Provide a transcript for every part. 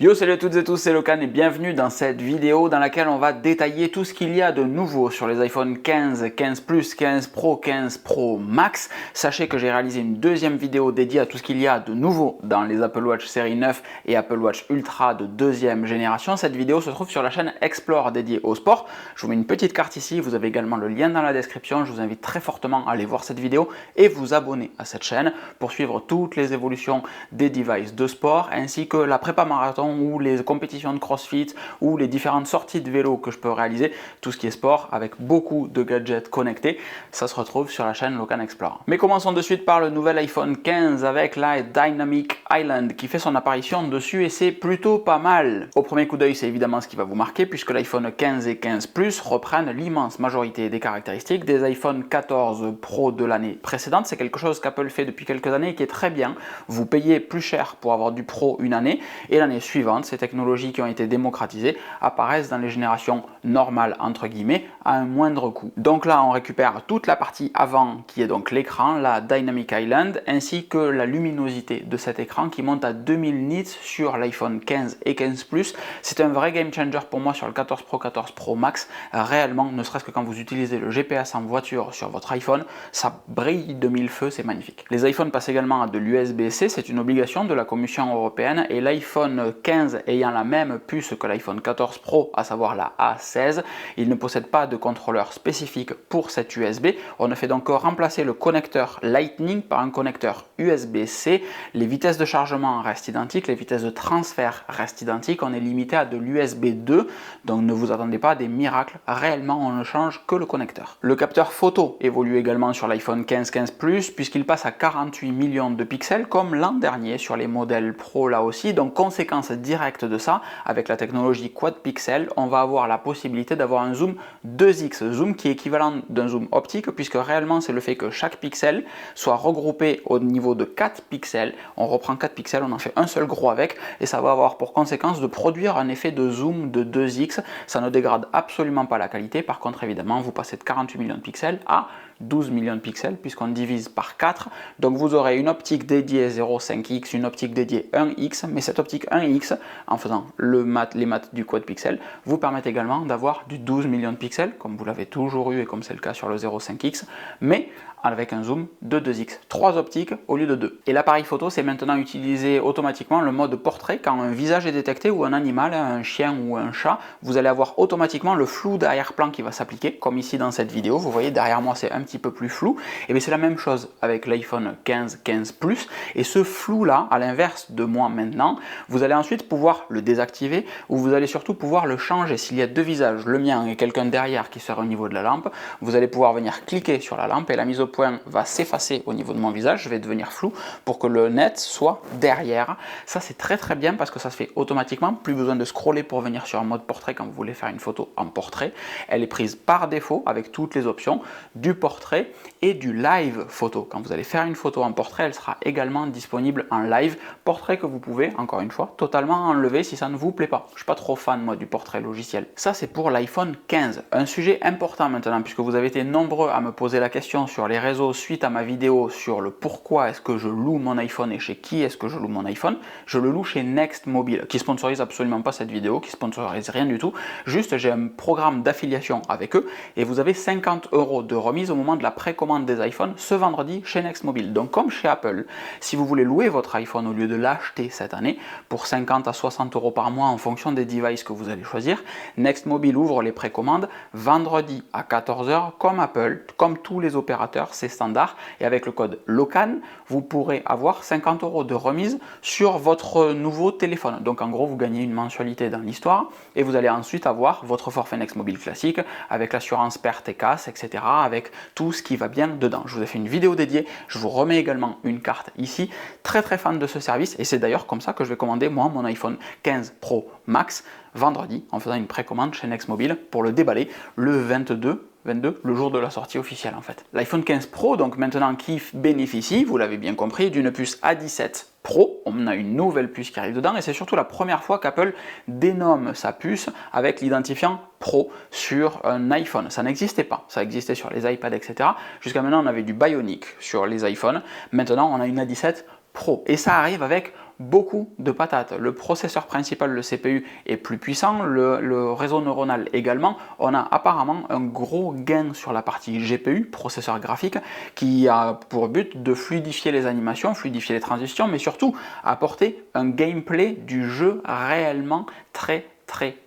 Yo, salut à toutes et tous, c'est Locan et bienvenue dans cette vidéo dans laquelle on va détailler tout ce qu'il y a de nouveau sur les iPhone 15, 15 Plus, 15 Pro, 15 Pro Max. Sachez que j'ai réalisé une deuxième vidéo dédiée à tout ce qu'il y a de nouveau dans les Apple Watch série 9 et Apple Watch Ultra de deuxième génération. Cette vidéo se trouve sur la chaîne Explore dédiée au sport. Je vous mets une petite carte ici, vous avez également le lien dans la description. Je vous invite très fortement à aller voir cette vidéo et vous abonner à cette chaîne pour suivre toutes les évolutions des devices de sport ainsi que la prépa marathon ou les compétitions de CrossFit ou les différentes sorties de vélo que je peux réaliser, tout ce qui est sport avec beaucoup de gadgets connectés, ça se retrouve sur la chaîne Locan Explore. Mais commençons de suite par le nouvel iPhone 15 avec la Dynamic Island qui fait son apparition dessus et c'est plutôt pas mal. Au premier coup d'œil, c'est évidemment ce qui va vous marquer puisque l'iPhone 15 et 15 Plus reprennent l'immense majorité des caractéristiques des iPhone 14 Pro de l'année précédente. C'est quelque chose qu'Apple fait depuis quelques années et qui est très bien. Vous payez plus cher pour avoir du Pro une année et l'année suivante, ces technologies qui ont été démocratisées apparaissent dans les générations normales entre guillemets à un moindre coût. Donc là, on récupère toute la partie avant qui est donc l'écran, la Dynamic Island, ainsi que la luminosité de cet écran qui monte à 2000 nits sur l'iPhone 15 et 15 Plus. C'est un vrai game changer pour moi sur le 14 Pro, 14 Pro Max. Réellement, ne serait-ce que quand vous utilisez le GPS en voiture sur votre iPhone, ça brille de mille feux, c'est magnifique. Les iPhones passent également à de l'USB-C, c'est une obligation de la Commission européenne et l'iPhone 15 ayant la même puce que l'iPhone 14 Pro, à savoir la A16, il ne possède pas de contrôleur spécifique pour cette USB. On a fait donc remplacer le connecteur Lightning par un connecteur USB-C. Les vitesses de chargement restent identiques, les vitesses de transfert restent identiques. On est limité à de l'USB 2, donc ne vous attendez pas à des miracles. Réellement, on ne change que le connecteur. Le capteur photo évolue également sur l'iPhone 15, 15 Plus, puisqu'il passe à 48 millions de pixels, comme l'an dernier sur les modèles Pro là aussi. Donc, conséquence directe de ça, avec la technologie quad pixel, on va avoir la possibilité d'avoir un zoom 2x, zoom qui est équivalent d'un zoom optique, puisque réellement c'est le fait que chaque pixel soit regroupé au niveau de 4 pixels. On reprend 4 pixels, on en fait un seul gros avec, et ça va avoir pour conséquence de produire un effet de zoom de 2x. Ça ne dégrade absolument pas la qualité. Par contre, évidemment, vous passez de 48 millions de pixels à 12 millions de pixels puisqu'on divise par 4. Donc vous aurez une optique dédiée 0,5x, une optique dédiée 1x, mais cette optique 1x, en faisant les maths du quad pixel, vous permet également d'avoir du 12 millions de pixels, comme vous l'avez toujours eu et comme c'est le cas sur le 0,5x, mais avec un zoom de 2x, 3 optiques au lieu de 2. Et l'appareil photo, c'est maintenant utiliser automatiquement le mode portrait quand un visage est détecté ou un animal, un chien ou un chat, vous allez avoir automatiquement le flou d'arrière-plan qui va s'appliquer, comme ici dans cette vidéo, vous voyez derrière moi c'est un petit peu plus flou, et bien c'est la même chose avec l'iPhone 15, 15 Plus, et ce flou là, à l'inverse de moi maintenant, vous allez ensuite pouvoir le désactiver, ou vous allez surtout pouvoir le changer. S'il y a deux visages, le mien et quelqu'un derrière qui sera au niveau de la lampe, vous allez pouvoir venir cliquer sur la lampe et la mise au point va s'effacer au niveau de mon visage, je vais devenir flou pour que le net soit derrière. Ça c'est très très bien parce que ça se fait automatiquement, plus besoin de scroller pour venir sur un mode portrait quand vous voulez faire une photo en portrait. Elle est prise par défaut avec toutes les options du portrait et du live photo. Quand vous allez faire une photo en portrait, elle sera également disponible en live, portrait que vous pouvez, encore une fois, totalement enlever si ça ne vous plaît pas. Je suis pas trop fan moi du portrait logiciel. Ça c'est pour l'iPhone 15. Un sujet important maintenant puisque vous avez été nombreux à me poser la question sur les réseaux suite à ma vidéo sur le pourquoi est-ce que je loue mon iPhone et chez qui est-ce que je loue mon iPhone. Je le loue chez Next Mobile, qui sponsorise absolument pas cette vidéo, qui sponsorise rien du tout. Juste, j'ai un programme d'affiliation avec eux et vous avez 50 € de remise au moment de la précommande des iPhones ce vendredi chez Next Mobile. Donc comme chez Apple, si vous voulez louer votre iPhone au lieu de l'acheter cette année pour 50 à 60 € par mois en fonction des devices que vous allez choisir, Next Mobile ouvre les précommandes vendredi à 14 h comme Apple, comme tous les opérateurs, c'est standard, et avec le code LOCAN, vous pourrez avoir 50 € de remise sur votre nouveau téléphone. Donc en gros, vous gagnez une mensualité dans l'histoire et vous allez ensuite avoir votre forfait Next Mobile classique avec l'assurance perte et casse, etc. avec tout ce qui va bien dedans. Je vous ai fait une vidéo dédiée, je vous remets également une carte ici. Très très fan de ce service et c'est d'ailleurs comme ça que je vais commander moi mon iPhone 15 Pro Max vendredi en faisant une précommande chez Next Mobile pour le déballer le 22, le jour de la sortie officielle en fait. L'iPhone 15 Pro donc maintenant qui bénéficie, vous l'avez bien compris, d'une puce A17 Pro, on a une nouvelle puce qui arrive dedans et c'est surtout la première fois qu'Apple dénomme sa puce avec l'identifiant Pro sur un iPhone. Ça n'existait pas, ça existait sur les iPads, etc. Jusqu'à maintenant on avait du Bionic sur les iPhones, maintenant on a une A17 Pro et ça arrive avec beaucoup de patates. Le processeur principal, le CPU, est plus puissant, le réseau neuronal également. On a apparemment un gros gain sur la partie GPU, processeur graphique, qui a pour but de fluidifier les animations, fluidifier les transitions, mais surtout apporter un gameplay du jeu réellement très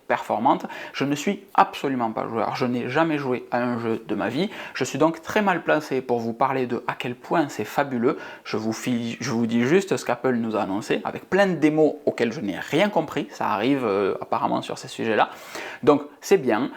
performante. Je ne suis absolument pas joueur, je n'ai jamais joué à un jeu de ma vie, je suis donc très mal placé pour vous parler de à quel point c'est fabuleux. Je vous dis juste ce qu'Apple nous a annoncé, avec plein de démos auxquelles je n'ai rien compris, ça arrive apparemment sur ces sujets-là, donc c'est bien.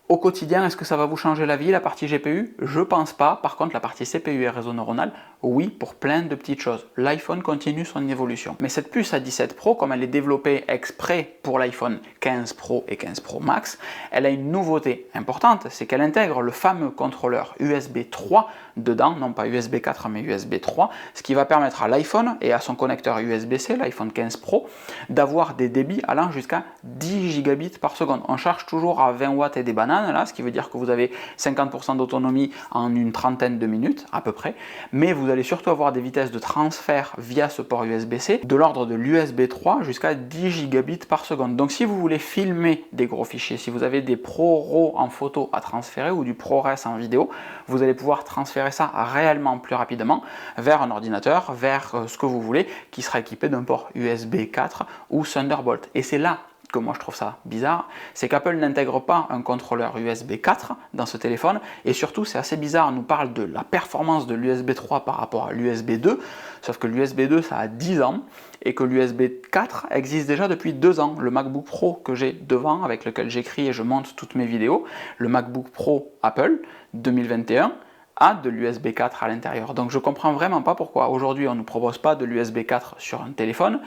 Au quotidien, est-ce que ça va vous changer la vie, la partie GPU? Je pense pas. Par contre, la partie CPU et réseau neuronal, oui, pour plein de petites choses. L'iPhone continue son évolution. Mais cette puce A17 Pro, comme elle est développée exprès pour l'iPhone 15 Pro et 15 Pro Max, elle a une nouveauté importante, c'est qu'elle intègre le fameux contrôleur USB 3 dedans, non pas USB 4 mais USB 3, ce qui va permettre à l'iPhone et à son connecteur USB-C, l'iPhone 15 Pro, d'avoir des débits allant jusqu'à 10 gigabits par seconde. On charge toujours à 20 watts et des bananes, là, ce qui veut dire que vous avez 50% d'autonomie en une trentaine de minutes à peu près, mais vous allez surtout avoir des vitesses de transfert via ce port USB-C de l'ordre de l'USB 3 jusqu'à 10 gigabits par seconde. Donc si vous voulez filmer des gros fichiers, si vous avez des ProRAW en photo à transférer ou du ProRes en vidéo, vous allez pouvoir transférer ça réellement plus rapidement vers un ordinateur, vers ce que vous voulez, qui sera équipé d'un port USB 4 ou Thunderbolt. Et c'est là que moi je trouve ça bizarre, c'est qu'Apple n'intègre pas un contrôleur USB 4 dans ce téléphone, et surtout c'est assez bizarre, on nous parle de la performance de l'USB 3 par rapport à l'USB 2, sauf que l'USB 2 ça a 10 ans, et que l'USB 4 existe déjà depuis 2 ans. Le MacBook Pro que j'ai devant, avec lequel j'écris et je monte toutes mes vidéos, le MacBook Pro Apple 2021, a de l'USB 4 à l'intérieur. Donc je comprends vraiment pas pourquoi aujourd'hui on ne nous propose pas de l'USB 4 sur un téléphone,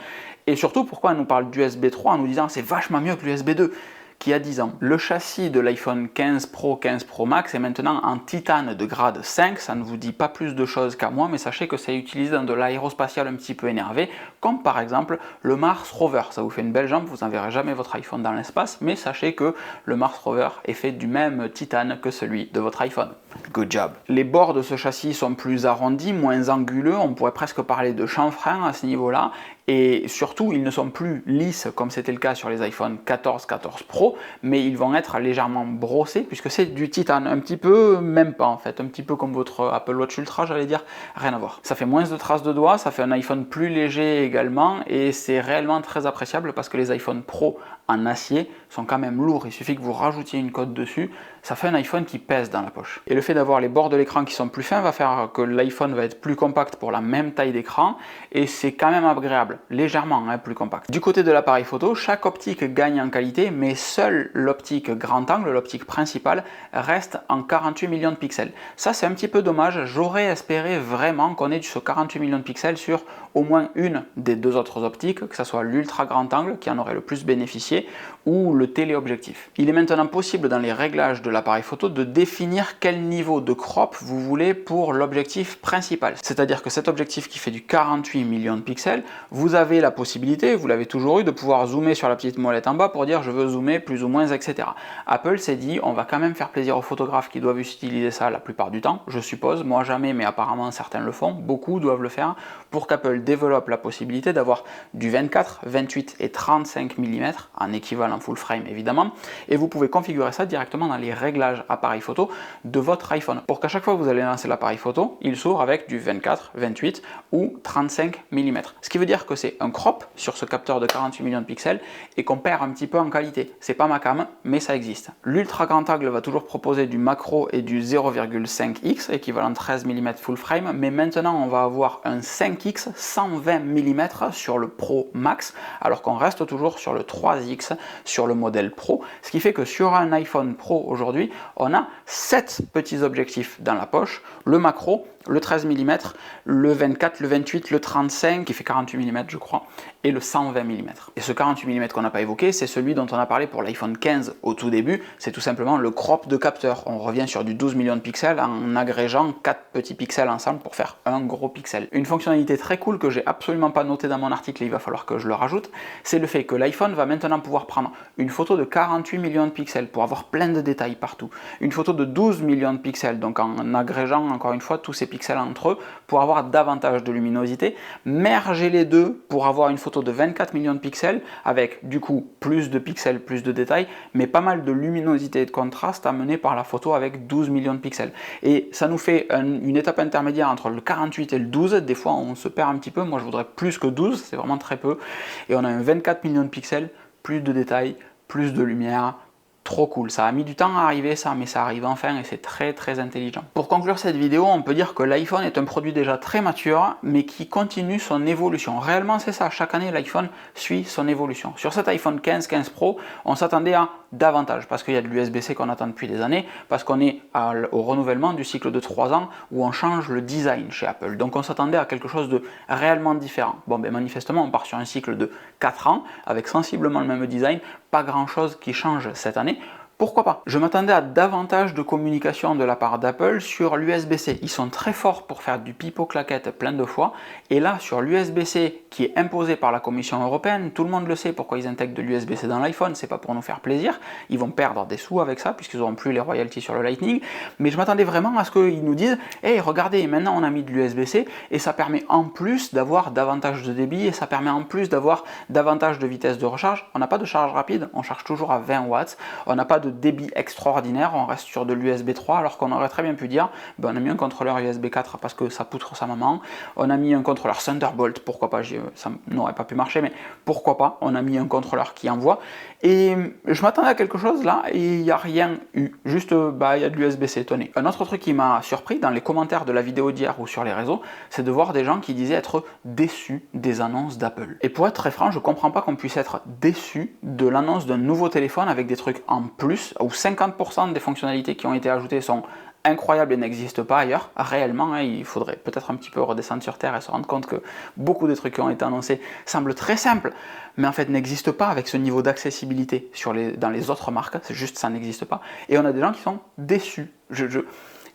et surtout pourquoi on nous parle d'USB 3 en nous disant c'est vachement mieux que l'USB 2 qui a 10 ans. Le châssis de l'iPhone 15 Pro, 15 Pro Max est maintenant en titane de grade 5, ça ne vous dit pas plus de choses qu'à moi, mais sachez que c'est utilisé dans de l'aérospatial un petit peu énervé, comme par exemple le Mars Rover. Ça vous fait une belle jambe, vous n'enverrez jamais votre iPhone dans l'espace, mais sachez que le Mars Rover est fait du même titane que celui de votre iPhone. Good job. Les bords de ce châssis sont plus arrondis, moins anguleux, on pourrait presque parler de chanfrein à ce niveau-là, et surtout ils ne sont plus lisses comme c'était le cas sur les iPhone 14, 14 Pro, mais ils vont être légèrement brossés puisque c'est du titane, un petit peu, même pas en fait, un petit peu comme votre Apple Watch Ultra, j'allais dire, rien à voir. Ça fait moins de traces de doigts, ça fait un iPhone plus léger également, et c'est réellement très appréciable parce que les iPhone Pro en acier sont quand même lourds, il suffit que vous rajoutiez une coque dessus, ça fait un iPhone qui pèse dans la poche. Et le fait d'avoir les bords de l'écran qui sont plus fins va faire que l'iPhone va être plus compact pour la même taille d'écran, et c'est quand même agréable, légèrement plus compact. Du côté de l'appareil photo, chaque optique gagne en qualité, mais seule l'optique grand angle, l'optique principale, reste en 48 millions de pixels. Ça c'est un petit peu dommage, j'aurais espéré vraiment qu'on ait ce 48 millions de pixels sur au moins une des deux autres optiques, que ce soit l'ultra grand angle qui en aurait le plus bénéficié, ou le téléobjectif. Il est maintenant possible dans les réglages de l'appareil photo de définir quel niveau de crop vous voulez pour l'objectif principal. C'est-à-dire que cet objectif qui fait du 48 millions de pixels, vous avez la possibilité, vous l'avez toujours eu, de pouvoir zoomer sur la petite molette en bas pour dire je veux zoomer plus ou moins, etc. Apple s'est dit on va quand même faire plaisir aux photographes qui doivent utiliser ça la plupart du temps, je suppose, moi jamais, mais apparemment certains le font, beaucoup doivent le faire, pour qu'Apple développe la possibilité d'avoir du 24, 28 et 35 mm en équivalent full frame évidemment, et vous pouvez configurer ça directement dans les réglages appareil photo de votre iPhone, pour qu'à chaque fois que vous allez lancer l'appareil photo, il s'ouvre avec du 24, 28 ou 35 mm. Ce qui veut dire que c'est un crop sur ce capteur de 48 millions de pixels et qu'on perd un petit peu en qualité. C'est pas ma cam, mais ça existe. L'ultra grand angle va toujours proposer du macro et du 0,5x, équivalent 13 mm full frame, mais maintenant on va avoir un 5x 120 mm sur le Pro Max, alors qu'on reste toujours sur le 3x sur le modèle Pro, ce qui fait que sur un iPhone Pro aujourd'hui, on a 7 petits objectifs dans la poche, le macro, le 13 mm, le 24, le 28, le 35 qui fait 48 mm je crois, et le 120 mm. Et ce 48 mm qu'on n'a pas évoqué, c'est celui dont on a parlé pour l'iPhone 15 au tout début, c'est tout simplement le crop de capteur. On revient sur du 12 millions de pixels en agrégeant 4 petits pixels ensemble pour faire un gros pixel. Une fonctionnalité très cool que j'ai absolument pas notée dans mon article et il va falloir que je le rajoute, c'est le fait que l'iPhone va maintenant pouvoir prendre une photo de 48 millions de pixels pour avoir plein de détails partout, une photo de 12 millions de pixels, donc en agrégeant encore une fois tous ces pixels pixels entre eux pour avoir davantage de luminosité. Mergez les deux pour avoir une photo de 24 millions de pixels avec du coup plus de pixels, plus de détails, mais pas mal de luminosité et de contraste amené par la photo avec 12 millions de pixels. Et ça nous fait une étape intermédiaire entre le 48 et le 12. Des fois on se perd un petit peu, moi je voudrais plus que 12, c'est vraiment très peu. Et on a un 24 millions de pixels, plus de détails, plus de lumière. Trop cool, ça a mis du temps à arriver ça, mais ça arrive enfin et c'est très intelligent. Pour conclure cette vidéo, on peut dire que l'iPhone est un produit déjà très mature, mais qui continue son évolution. Réellement c'est ça, chaque année l'iPhone suit son évolution. Sur cet iPhone 15, 15 Pro, on s'attendait à davantage, parce qu'il y a de l'USB-C qu'on attend depuis des années, parce qu'on est au renouvellement du cycle de 3 ans, où on change le design chez Apple. Donc on s'attendait à quelque chose de réellement différent. Bon ben manifestement on part sur un cycle de 4 ans, avec sensiblement le même design, pas grand chose qui change cette année. Pourquoi pas? Je m'attendais à davantage de communication de la part d'Apple sur l'USB-C. Ils sont très forts pour faire du pipeau claquette plein de fois. Et là, sur l'USB-C qui est imposé par la Commission européenne, tout le monde le sait pourquoi ils intègrent de l'USB-C dans l'iPhone. C'est pas pour nous faire plaisir. Ils vont perdre des sous avec ça puisqu'ils n'auront plus les royalties sur le Lightning. Mais je m'attendais vraiment à ce qu'ils nous disent hey, regardez, maintenant on a mis de l'USB-C et ça permet en plus d'avoir davantage de débit et ça permet en plus d'avoir davantage de vitesse de recharge. On n'a pas de charge rapide, on charge toujours à 20 watts. On n'a pas de débit extraordinaire, on reste sur de l'USB 3 alors qu'on aurait très bien pu dire ben on a mis un contrôleur USB 4 parce que ça poutre sa maman, on a mis un contrôleur Thunderbolt, pourquoi pas, ça n'aurait pas pu marcher mais pourquoi pas, on a mis un contrôleur qui envoie et je m'attendais à quelque chose là et il n'y a rien eu, juste il y a de l'USB-C, étonné. Un autre truc qui m'a surpris dans les commentaires de la vidéo d'hier ou sur les réseaux, c'est de voir des gens qui disaient être déçus des annonces d'Apple. Et pour être très franc, je comprends pas qu'on puisse être déçu de l'annonce d'un nouveau téléphone avec des trucs en plus, où 50% des fonctionnalités qui ont été ajoutées sont incroyables et n'existent pas ailleurs. Réellement, hein, il faudrait peut-être un petit peu redescendre sur Terre et se rendre compte que beaucoup des trucs qui ont été annoncés semblent très simples, mais en fait n'existent pas avec ce niveau d'accessibilité dans les autres marques, c'est juste ça n'existe pas. Et on a des gens qui sont déçus.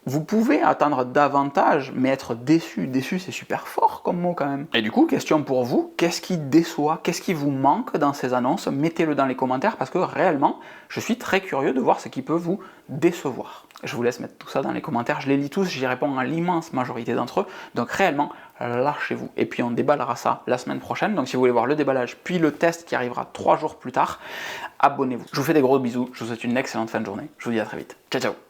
Vous pouvez attendre davantage, mais être déçu, c'est super fort comme mot quand même. Et du coup, question pour vous, qu'est-ce qui déçoit, qu'est-ce qui vous manque dans ces annonces? Mettez-le dans les commentaires parce que réellement, je suis très curieux de voir ce qui peut vous décevoir. Je vous laisse mettre tout ça dans les commentaires, je les lis tous, j'y réponds à l'immense majorité d'entre eux, donc réellement, lâchez-vous. Et puis on déballera ça la semaine prochaine, donc si vous voulez voir le déballage, puis le test qui arrivera 3 jours plus tard, abonnez-vous. Je vous fais des gros bisous, je vous souhaite une excellente fin de journée, je vous dis à très vite. Ciao ciao.